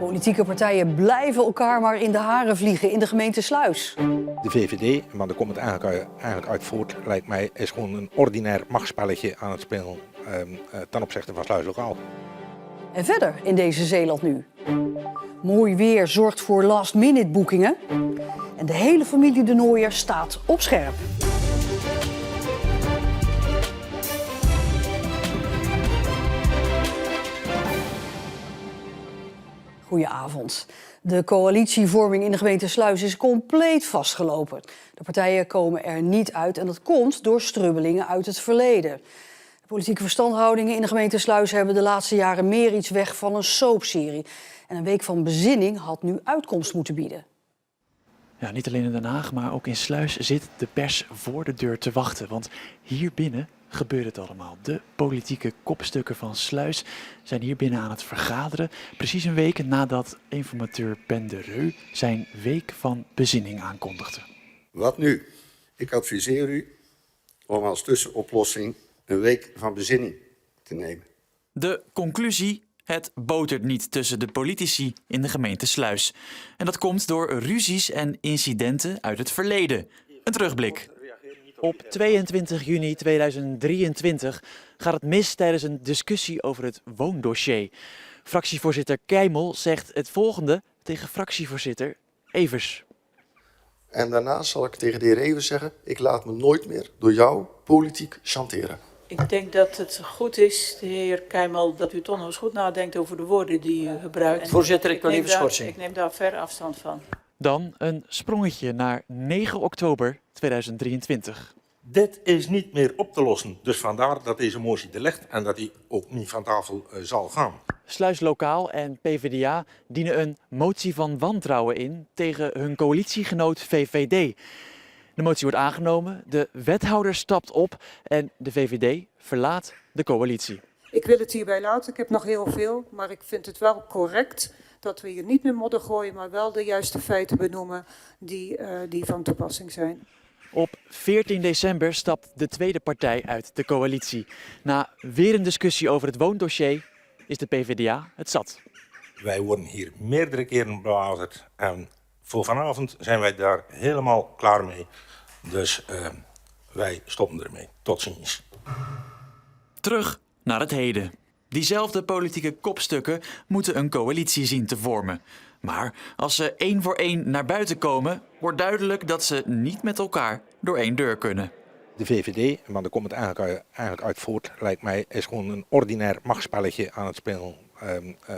Politieke partijen blijven elkaar maar in de haren vliegen in de gemeente Sluis. De VVD, maar daar komt het eigenlijk uit voort, lijkt mij, is gewoon een ordinair machtsspelletje aan het spelen ten opzichte van Sluis Lokaal. En verder in deze Zeeland nu. Mooi weer zorgt voor last-minute boekingen. En de hele familie De Nooijer staat op scherp. Goedenavond. De coalitievorming in de gemeente Sluis is compleet vastgelopen. De partijen komen er niet uit en dat komt door strubbelingen uit het verleden. De politieke verstandhoudingen in de gemeente Sluis hebben de laatste jaren meer iets weg van een soapserie. En een week van bezinning had nu uitkomst moeten bieden. Ja, niet alleen in Den Haag, maar ook in Sluis zit de pers voor de deur te wachten. Want hier binnen gebeurt het allemaal. De politieke kopstukken van Sluis zijn hier binnen aan het vergaderen. Precies een week nadat informateur Ben de Reu zijn week van bezinning aankondigde. Wat nu? Ik adviseer u om als tussenoplossing een week van bezinning te nemen. De conclusie: het botert niet tussen de politici in de gemeente Sluis. En dat komt door ruzies en incidenten uit het verleden. Een terugblik. Op 22 juni 2023 gaat het mis tijdens een discussie over het woondossier. Fractievoorzitter Keimel zegt het volgende tegen fractievoorzitter Evers. En daarna zal ik tegen de heer Evers zeggen, ik laat me nooit meer door jou politiek chanteren. Ik denk dat het goed is, de heer Keimel, dat u toch nog eens goed nadenkt over de woorden die u gebruikt. Voorzitter, ik wil even schorsing. Ik neem daar ver afstand van. Dan een sprongetje naar 9 oktober 2023. Dit is niet meer op te lossen, dus vandaar dat deze motie er ligt en dat die ook niet van tafel zal gaan. Sluis Lokaal en PvdA dienen een motie van wantrouwen in tegen hun coalitiegenoot VVD. De motie wordt aangenomen, de wethouder stapt op en de VVD verlaat de coalitie. Ik wil het hierbij laten, ik heb nog heel veel, maar ik vind het wel correct dat we hier niet meer modder gooien, maar wel de juiste feiten benoemen die van toepassing zijn. Op 14 december stapt de tweede partij uit de coalitie. Na weer een discussie over het woondossier is de PvdA het zat. Wij worden hier meerdere keren belazerd en voor vanavond zijn wij daar helemaal klaar mee. Dus wij stoppen ermee. Tot ziens. Terug naar het heden. Diezelfde politieke kopstukken moeten een coalitie zien te vormen. Maar als ze één voor één naar buiten komen, wordt duidelijk dat ze niet met elkaar door één deur kunnen. De VVD, maar daar komt het eigenlijk uit voort, lijkt mij, is gewoon een ordinair machtsspelletje aan het spelen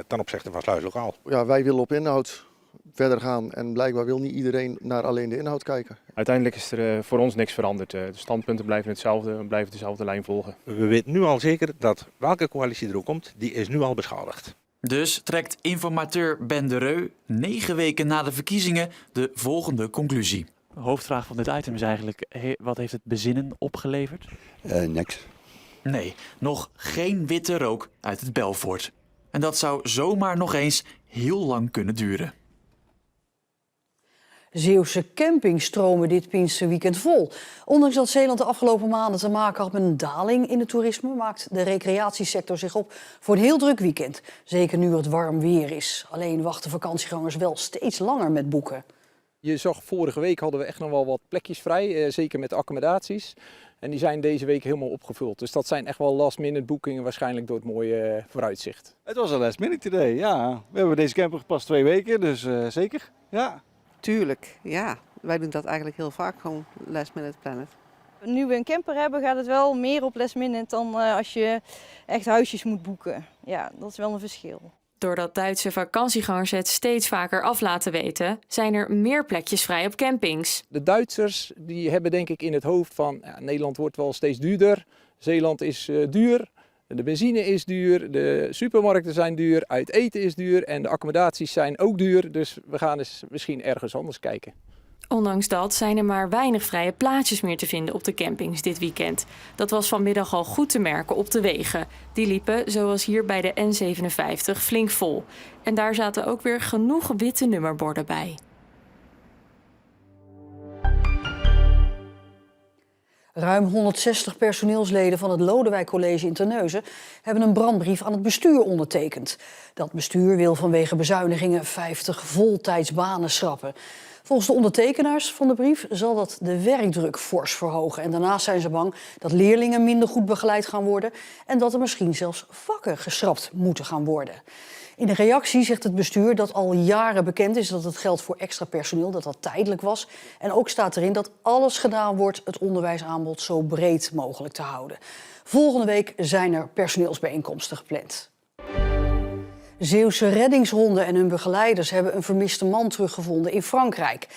ten opzichte van Sluis Lokaal. Ja, wij willen op inhoud verder gaan en blijkbaar wil niet iedereen naar alleen de inhoud kijken. Uiteindelijk is er voor ons niks veranderd. De standpunten blijven hetzelfde, we blijven dezelfde lijn volgen. We weten nu al zeker dat welke coalitie er ook komt, die is nu al beschadigd. Dus trekt informateur Ben de Reu 9 weken na de verkiezingen de volgende conclusie. De hoofdvraag van dit item is eigenlijk, wat heeft het bezinnen opgeleverd? Niks. Nee, nog geen witte rook uit het Belfort. En dat zou zomaar nog eens heel lang kunnen duren. Zeeuwse campings stromen dit Pinksterweekend vol. Ondanks dat Zeeland de afgelopen maanden te maken had met een daling in het toerisme, maakt de recreatiesector zich op voor een heel druk weekend. Zeker nu het warm weer is. Alleen wachten vakantiegangers wel steeds langer met boeken. Je zag vorige week hadden we echt nog wel wat plekjes vrij, zeker met accommodaties. En die zijn deze week helemaal opgevuld. Dus dat zijn echt wel last-minute boekingen, waarschijnlijk door het mooie vooruitzicht. Het was een last-minute idee, ja. We hebben deze camper pas 2 weken, dus zeker, ja. Tuurlijk, ja. Wij doen dat eigenlijk heel vaak, gewoon last-minute plannen. Nu we een camper hebben, gaat het wel meer op last-minute dan als je echt huisjes moet boeken. Ja, dat is wel een verschil. Doordat Duitse vakantiegangers het steeds vaker af laten weten, zijn er meer plekjes vrij op campings. De Duitsers die hebben denk ik in het hoofd van, ja, Nederland wordt wel steeds duurder. Zeeland is duur, de benzine is duur, de supermarkten zijn duur, uit eten is duur en de accommodaties zijn ook duur. Dus we gaan eens misschien ergens anders kijken. Ondanks dat zijn er maar weinig vrije plaatsjes meer te vinden op de campings dit weekend. Dat was vanmiddag al goed te merken op de wegen. Die liepen, zoals hier bij de N57, flink vol. En daar zaten ook weer genoeg witte nummerborden bij. Ruim 160 personeelsleden van het Lodewijk College in Terneuzen hebben een brandbrief aan het bestuur ondertekend. Dat bestuur wil vanwege bezuinigingen 50 voltijdsbanen schrappen. Volgens de ondertekenaars van de brief zal dat de werkdruk fors verhogen. En daarnaast zijn ze bang dat leerlingen minder goed begeleid gaan worden en dat er misschien zelfs vakken geschrapt moeten gaan worden. In een reactie zegt het bestuur dat al jaren bekend is dat het geld voor extra personeel dat tijdelijk was. En ook staat erin dat alles gedaan wordt het onderwijsaanbod zo breed mogelijk te houden. Volgende week zijn er personeelsbijeenkomsten gepland. Zeeuwse reddingshonden en hun begeleiders hebben een vermiste man teruggevonden in Frankrijk.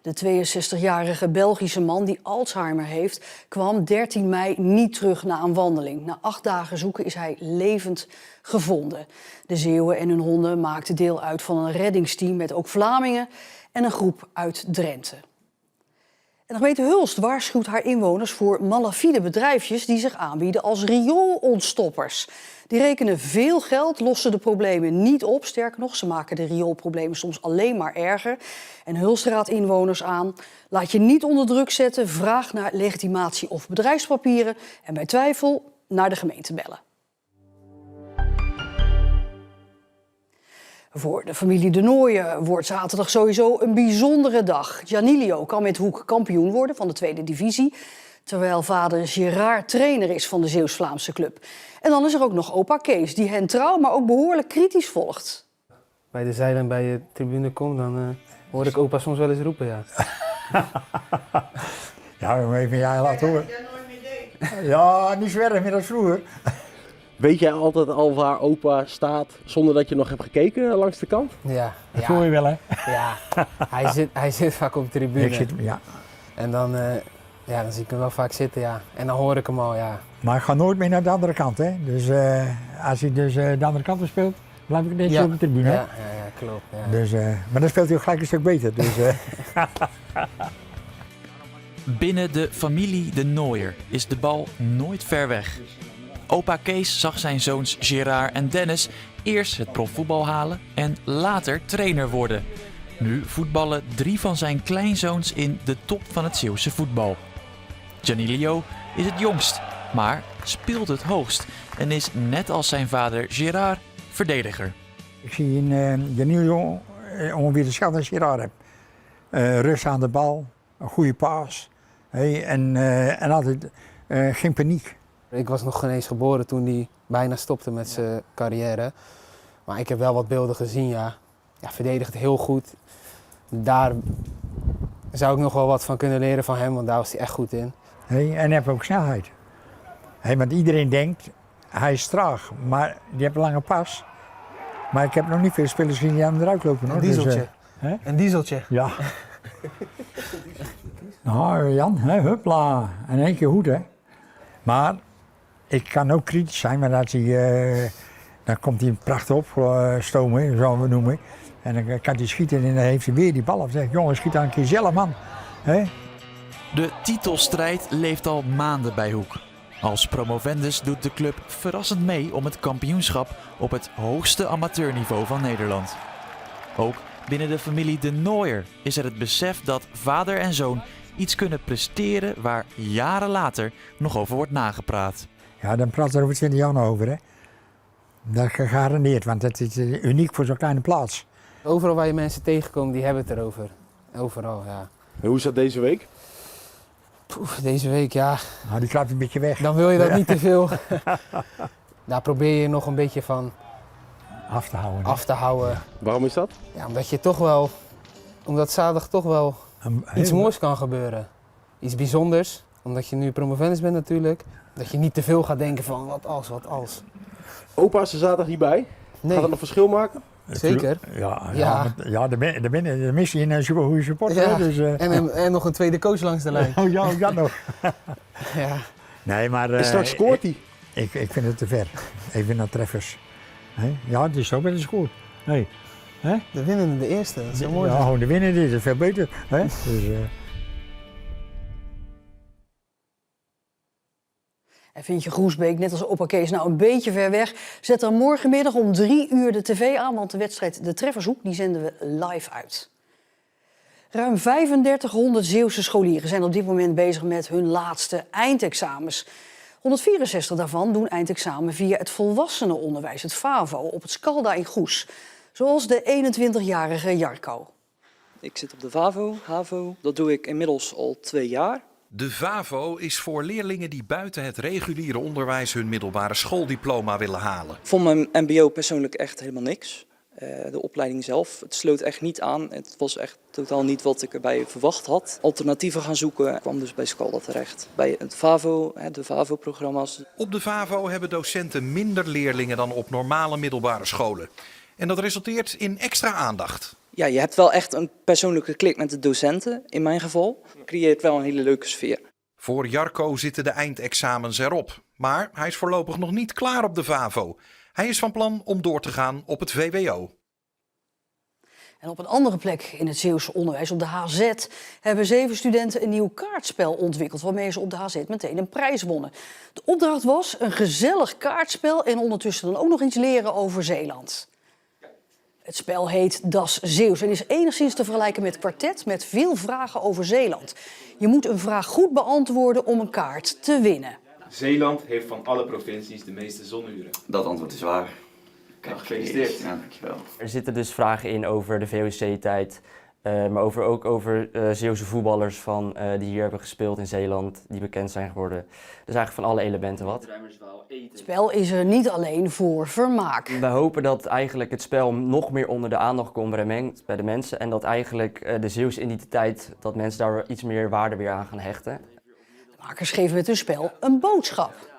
De 62-jarige Belgische man die Alzheimer heeft, kwam 13 mei niet terug na een wandeling. Na 8 dagen zoeken is hij levend gevonden. De Zeeuwen en hun honden maakten deel uit van een reddingsteam met ook Vlamingen en een groep uit Drenthe. En de gemeente Hulst waarschuwt haar inwoners voor malafide bedrijfjes die zich aanbieden als rioolontstoppers. Die rekenen veel geld, lossen de problemen niet op. Sterker nog, ze maken de rioolproblemen soms alleen maar erger. En Hulst raadt inwoners aan: laat je niet onder druk zetten, vraag naar legitimatie of bedrijfspapieren en bij twijfel naar de gemeente bellen. Voor de familie De Nooijen wordt zaterdag sowieso een bijzondere dag. Gianilio kan met Hoek kampioen worden van de tweede divisie, terwijl vader Gerard trainer is van de Zeeuws-Vlaamse club. En dan is er ook nog opa Kees, die hen trouw, maar ook behoorlijk kritisch volgt. Bij de zijlijn bij de tribune kom, dan hoor ik opa soms wel eens roepen, ja. Ja, maar even jij laten horen. Ja, niet zwerven meer als vroeger. Weet jij altijd al waar opa staat zonder dat je nog hebt gekeken langs de kant? Ja. Dat voel je wel, hè? Ja, hij zit vaak op de tribune. Ik zit, ja. En dan zie ik hem wel vaak zitten, ja. En dan hoor ik hem al, ja. Maar ik ga nooit meer naar de andere kant, hè. Dus als hij dus de andere kant op speelt, blijf ik net op de tribune, hè. Ja, klopt. Ja. Dus, maar dan speelt hij ook gelijk een stuk beter, dus... Binnen de familie De Nooijer is de bal nooit ver weg. Opa Kees zag zijn zoons Gerard en Dennis eerst het profvoetbal halen en later trainer worden. Nu voetballen 3 van zijn kleinzoons in de top van het Zeeuwse voetbal. Gianilio is het jongst, maar speelt het hoogst en is net als zijn vader Gerard verdediger. Ik zie in Gianilio ongeveer hetzelfde als Gerard heb. Rust aan de bal, een goede paas en altijd geen paniek. Ik was nog geen eens geboren toen hij bijna stopte met zijn carrière. Maar ik heb wel wat beelden gezien, ja. Ja, verdedigt heel goed. Daar zou ik nog wel wat van kunnen leren van hem, want daar was hij echt goed in. En hij heeft ook snelheid. Want iedereen denkt, hij is traag, maar die heeft een lange pas. Maar ik heb nog niet veel spelers gezien die aan hem eruit lopen, hoor. Een dieseltje. Dus, een dieseltje. Ja. Nou, Jan, hupla. In 1 keer goed, hè. Maar ik kan ook kritisch zijn, maar dat hij, dan komt hij prachtig opstomen, zo we noemen. En dan kan hij schieten en dan heeft hij weer die bal. Of zegt, jongen, schiet dan een keer zelf, man. De titelstrijd leeft al maanden bij Hoek. Als promovendus doet de club verrassend mee om het kampioenschap op het hoogste amateurniveau van Nederland. Ook binnen de familie De Nooijer is er het besef dat vader en zoon iets kunnen presteren waar jaren later nog over wordt nagepraat. Ja, dan praat er over 20 jaar over, hè. Dat is gegarandeerd, want het is uniek voor zo'n kleine plaats. Overal waar je mensen tegenkomt, die hebben het erover. Overal, ja. En hoe is dat deze week? Deze week, ja. Nou, die klapt een beetje weg. Dan wil je dat niet te veel. Daar probeer je nog een beetje van af te houden. Waarom is dat? Ja, omdat je toch wel, omdat zaterdag toch wel iets moois kan gebeuren. Iets bijzonders, omdat je nu promovendus bent natuurlijk. Dat je niet te veel gaat denken van wat als. Opa is er zaterdag niet bij. Nee. Gaat dat een verschil maken? Zeker. Ja, de missie in een goede supporter. Ja. Dus, en nog een tweede coach langs de lijn. Oh ja, dat nog. Ja. Nee, maar... En straks scoort hij. Ik vind het te ver. Ik vind dat treffers. Ja, het is zo met de score. De winnende, de eerste. Dat is zo mooi. Ja, gewoon de winnende is veel beter. Dus, En vind je Groesbeek, net als opa Kees, nou een beetje ver weg? Zet dan morgenmiddag om 3 uur de tv aan, want de wedstrijd De Treffershoek die zenden we live uit. Ruim 3500 Zeeuwse scholieren zijn op dit moment bezig met hun laatste eindexamens. 164 daarvan doen eindexamen via het volwassenenonderwijs, het VAVO, op het Scalda in Goes. Zoals de 21-jarige Jarko. Ik zit op de VAVO, HAVO. Dat doe ik inmiddels al 2 jaar. De VAVO is voor leerlingen die buiten het reguliere onderwijs hun middelbare schooldiploma willen halen. Ik vond mijn mbo persoonlijk echt helemaal niks. De opleiding zelf, het sloot echt niet aan. Het was echt totaal niet wat ik erbij verwacht had. Alternatieven gaan zoeken, ik kwam dus bij Scalda terecht. Bij het VAVO, de VAVO-programma's. Op de VAVO hebben docenten minder leerlingen dan op normale middelbare scholen. En dat resulteert in extra aandacht. Ja, je hebt wel echt een persoonlijke klik met de docenten, in mijn geval. Creëert wel een hele leuke sfeer. Voor Jarko zitten de eindexamens erop. Maar hij is voorlopig nog niet klaar op de VAVO. Hij is van plan om door te gaan op het VWO. En op een andere plek in het Zeeuwse onderwijs, op de HZ, hebben 7 studenten een nieuw kaartspel ontwikkeld, waarmee ze op de HZ meteen een prijs wonnen. De opdracht was een gezellig kaartspel en ondertussen dan ook nog iets leren over Zeeland. Het spel heet Das Zeeuws en is enigszins te vergelijken met kwartet met veel vragen over Zeeland. Je moet een vraag goed beantwoorden om een kaart te winnen. Zeeland heeft van alle provincies de meeste zonuren. Dat antwoord is waar. Kijk, gefeliciteerd. Ja, dankjewel. Er zitten dus vragen in over de VOC-tijd, maar ook over Zeeuwse voetballers die hier hebben gespeeld in Zeeland, die bekend zijn geworden. Dus eigenlijk van alle elementen wat. Het spel is er niet alleen voor vermaak. We hopen dat eigenlijk het spel nog meer onder de aandacht komt bij de mensen en dat eigenlijk de Zeeuwse identiteit, dat mensen daar iets meer waarde weer aan gaan hechten. De makers geven met hun spel een boodschap.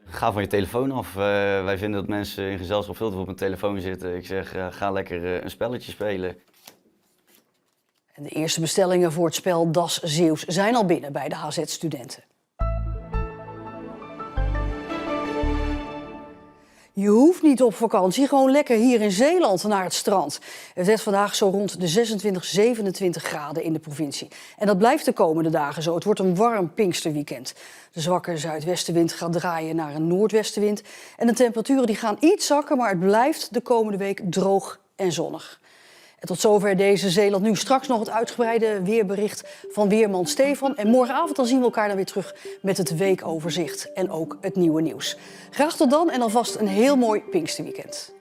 Ga van je telefoon af. Wij vinden dat mensen in gezelschap veel te veel op hun telefoon zitten. Ik zeg, ga lekker een spelletje spelen. En de eerste bestellingen voor het spel Das Zeeuws zijn al binnen bij de HZ-studenten. Je hoeft niet op vakantie, gewoon lekker hier in Zeeland naar het strand. Het werd vandaag zo rond de 26, 27 graden in de provincie. En dat blijft de komende dagen zo. Het wordt een warm Pinksterweekend. De zwakke zuidwestenwind gaat draaien naar een noordwestenwind. En de temperaturen die gaan iets zakken, maar het blijft de komende week droog en zonnig. En tot zover deze Zeeland Nu. Straks nog het uitgebreide weerbericht van weerman Stefan. En morgenavond dan zien we elkaar dan weer terug met het weekoverzicht en ook het nieuwe nieuws. Graag tot dan en alvast een heel mooi Pinksterweekend.